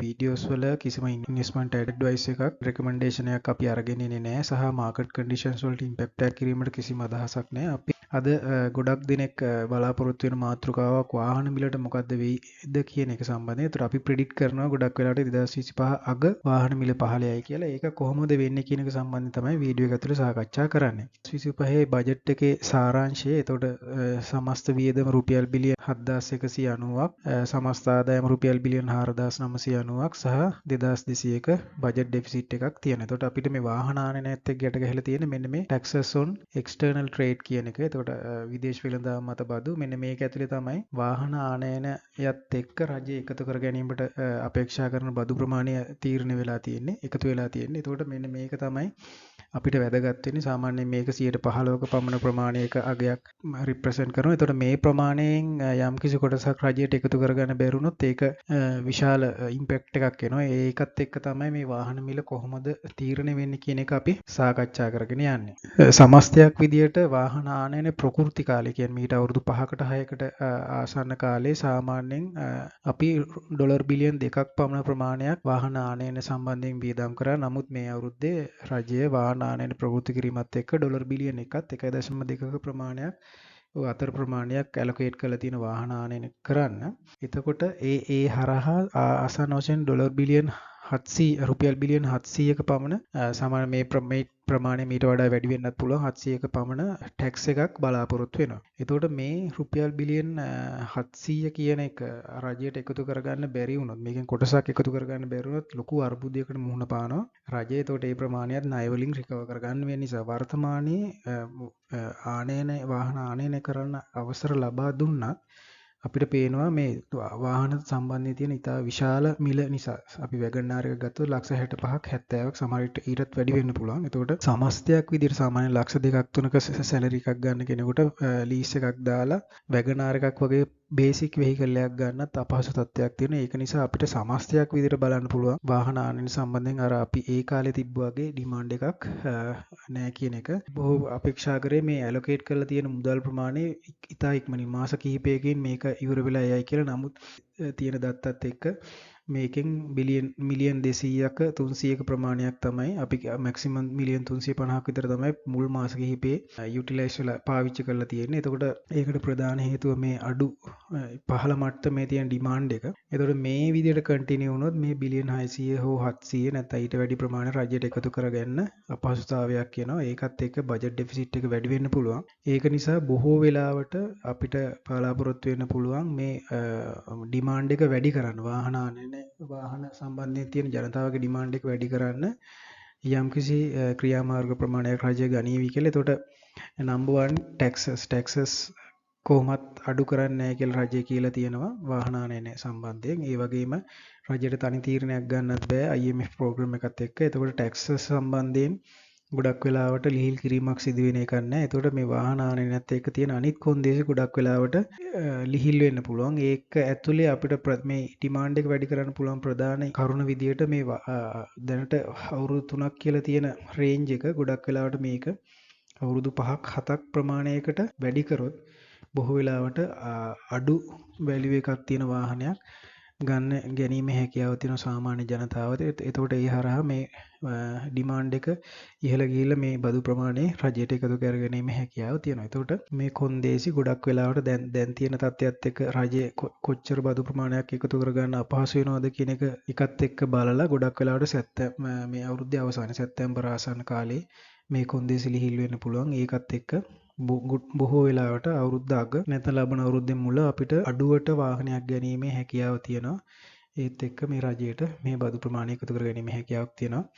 Videos වල කිසිම investment advice එකක් රෙකමෙන්ඩේෂන් එකක් අපි අරගෙන ඉන්නේ නැහැ සහ මාකට් කන්ඩිෂන්ස් වලට ඉම්පැක්ට් එකක් කිරීමට කිසිම අදහසක් නැහැ. අපි අද ගොඩක් දිනෙක බලාපොරොත්තු වෙන මාතෘකාවක් වාහන මිලට මොකද්ද වෙයිද කියන එක සම්බන්ධයෙන්. ඒතර අපි ප්‍රෙඩික්ට් කරනවා ගොඩක් වෙලාවට 2025 අග වාහන මිල පහළ යයි කියලා. ඒක කොහොමද වෙන්නේ කියන එක සම්බන්ධයෙන් තමයි වීඩියෝ එක ඇතුලේ සාකච්ඡා කරන්නේ. 2025 බජට් එකේ සාරාංශය එතකොට සමස්ත වියදම රුපියල් බිලියන 7190ක් සමස්ත ආදායම රුපියල් බිලියන 4990ක් සහ 2200ක බජට් ඩෙෆිසිට් එකක් තියෙනවා. එතකොට අපිට මේ වාහන ආනයනයත් එක්ක ගැට ගැහිලා තියෙන මෙන්න මේ taxes on external trade කියන එක. එතකොට විදේශ වෙළඳාම් මත බදු මෙන්න මේක ඇතුලේ තමයි වාහන ආනයනයත් එක්ක රජය එකතු කර ගැනීමට අපේක්ෂා කරන බදු ප්‍රමාණය තීරණය වෙලා තියෙන්නේ, එකතු වෙලා තියෙන්නේ. එතකොට මෙන්න මේක තමයි අපිට වැදගත් වෙන්නේ. සාමාන්‍යයෙන් මේක 15%ක පමණ ප්‍රමාණයක අගයක් රිප්‍රසන්ට් කරනවා. එතකොට මේ ප්‍රමාණයෙන් යම්කිසි කොටසක් රජයට එකතු කරගන්න බැරුණොත් ඒක විශාල ඉම්පැක්ට් එකක් එනවා. ඒකත් එක්ක තමයි මේ වාහන මිල කොහොමද තීරණය වෙන්නේ කියන එක අපි සාකච්ඡා කරගෙන යන්නේ. සමස්තයක් විදියට වාහන ආනයන ප්‍රකෘති කාලය කියන්නේ මීට අවුරුදු 5කට 6කට ආසන්න කාලේ සාමාන්‍යයෙන් අපි ඩොලර් බිලියන් 2ක් පමණ ප්‍රමාණයක් වාහන ආනයන සම්බන්ධයෙන් වියදම් කරා. නමුත් මේ අවුරුද්දේ රජය වාහන ආනයන ප්‍රවෘත්ති කිරීමත් එක්ක ඩොලර් බිලියන 1.2ක ප්‍රමාණයක් අතර ප්‍රමාණයක් ඇලොකේට් කරලා තියෙන වාහන ආනයන කරන්න. එතකොට ඒ හරහා ආසන්න වශයෙන් ඩොලර් බිලියන් 700 රුපියල් බිලියන 700ක පමණ සමාන මේ ප්‍රමාණය මීට වඩා වැඩි වෙන්නත් පුළුවන් 700ක පමණ ටැක්ස් එකක් බලාපොරොත්තු වෙනවා. එතකොට මේ රුපියල් බිලියන් 700 කියන එක රජයට එකතු කරගන්න බැරි වුණොත් මේකෙන් කොටසක් එකතු කරගන්න බැරි වුණොත් ලොකු අර්බුදයකට මුහුණ පානවා. රජය එතකොට මේ ප්‍රමාණයත් ණය වලින් රිකවර් කරගන්න වෙන නිසා වර්තමානයේ වාහන ආනයනය කරන්න අවසර ලබා දුන්නත් අපිට පේනවා මේ වාහන සම්බන්ධයෙන් තියෙන ඉතා විශාල මිල නිසා අපි වැගන්ආර් එක ගත්තොත් ලක්ෂ 65ක් 70ක් සමහර විට ඊටත් වැඩි වෙන්න පුළුවන්. එතකොට සමස්තයක් විදිහට සාමාන්‍ය ලක්ෂ 2ක් 3ක සැලරි එකක් ගන්න කෙනෙකුට ලීස් එකක් දාලා වැගන්ආර් එකක් වගේ බේසික් වෙහිකල් එකක් ගන්නත් අපහසු තත්ත්වයක් තියෙනවා. ඒක නිසා අපිට සමස්තයක් විදිහට බලන්න පුළුවන් වාහන ආනයන සම්බන්ධයෙන් අර අපි ඒ කාලේ තිබ්බ වගේ ඩිමාන්ඩ් එකක් නැහැ කියන එක. බොහෝ අපේක්ෂා කරේ මේ ඇලොකේට් කරලා තියෙන මුදල් ප්‍රමාණය ඉතා ඉක්මනින් මාස කිහිපයකින් මේක ඉවර වෙලා යයි කියලා. නමුත් තියෙන දත්තත් එක්ක මේකෙන් මිලියන් 200ක 300ක ප්‍රමාණයක් තමයි අපි මැක්සිමම් මිලියන් 350ක් විතර තමයි මුල් මාස කිහිපේ යුටිලයිස් වෙලා පාවිච්චි කරලා තියෙන්නේ. එතකොට ඒකට ප්‍රධාන හේතුව මේ අඩු පහළ මට්ටමේ තියෙන ඩිමාන්ඩ් එක. එතකොට මේ විදිහට කන්ටිනියු වුණොත් මේ බිලියන් 600 හෝ 700 නැත්නම් ඊට වැඩි ප්‍රමාණයක් රජයට එකතු කරගන්න අපහසුතාවයක් එනවා. ඒකත් එක්ක බජට් ඩෙෆිසිට් එක වැඩි වෙන්න පුළුවන්. ඒක නිසා බොහෝ වෙලාවට අපිට බලාපොරොත්තු වෙන්න පුළුවන් මේ ඩිමාන්ඩ් එක වැඩි කරන්න වාහන සම්බන්ධයෙන් තියෙන ජනතාවගේ ඩිමාන්ඩ් එක වැඩි කරන්න යම්කිසි ක්‍රියාමාර්ග ප්‍රමාණයක් රජය ගනීවි කියලා. එතකොට නම්බර් 1 ටැක්සස් කොහොමත් අඩු කරන්නේ නැහැ කියලා රජය කියලා තියෙනවා වාහන ආනයන සම්බන්ධයෙන්. ඒ වගේම රජයට තනි තීරණයක් ගන්නත් බෑ IMF ප්‍රෝග්‍රෑම් එකත් එක්ක. එතකොට ටැක්සස් සම්බන්ධයෙන් ගොඩක් වෙලාවට ලිහිල් කිරීමක් සිදු වෙන එකක් නැහැ. එතකොට මේ වාහන ආනයනත් එක්ක තියෙන අනිත් කොන්දේසි ගොඩක් වෙලාවට ලිහිල් වෙන්න පුළුවන්. ඒක ඇතුලේ අපිට මේ ඩිමාන්ඩ් එක වැඩි කරන්න පුළුවන් ප්‍රධාන කරුණ විදියට මේ දැනට අවුරුදු 3ක් කියලා තියෙන රේන්ජ් එක ගොඩක් වෙලාවට මේක අවුරුදු 5ක් 7ක් ප්‍රමාණයකට වැඩි කරොත් බොහෝ වෙලාවට අඩු වැලියු එකක් තියෙන වාහනයක් ගැනීමේ හැකියාව තියෙන සාමාන්‍ය ජනතාවට. එතකොට ඒ හරහා මේ ඩිමාන්ඩ් එක ඉහළ ගිහිල්ලා මේ බදු ප්‍රමාණය රජයට එකතු කර ගැනීමේ හැකියාව තියෙනවා. එතකොට මේ කොන්දේසි ගොඩක් වෙලාවට දැන් තියෙන තත්ත්වයට එක්ක රජය කොච්චර බදු ප්‍රමාණයක් එකතු කරගන්න අපහසු වෙනවද කියන එකත් එක්ක බලලා ගොඩක් වෙලාවට මේ අවුරුද්දේ අවසානයේ සැප්තැම්බර් ආසන්න කාලේ මේ කොන්දේසි ලිහිල් වෙන්න පුළුවන්. ඒකත් එක්ක බොහෝ වෙලාවට අවුරුද්ද අග නැත්නම් ලබන අවුරුද්දේ මුල අපිට අඩුවට වාහනයක් ගැනීමේ හැකියාව තියෙනවා. ඒත් එක්ක මේ රජයට මේ බදු ප්‍රමාණය එකතු කර ගැනීමේ හැකියාවක් තියෙනවා.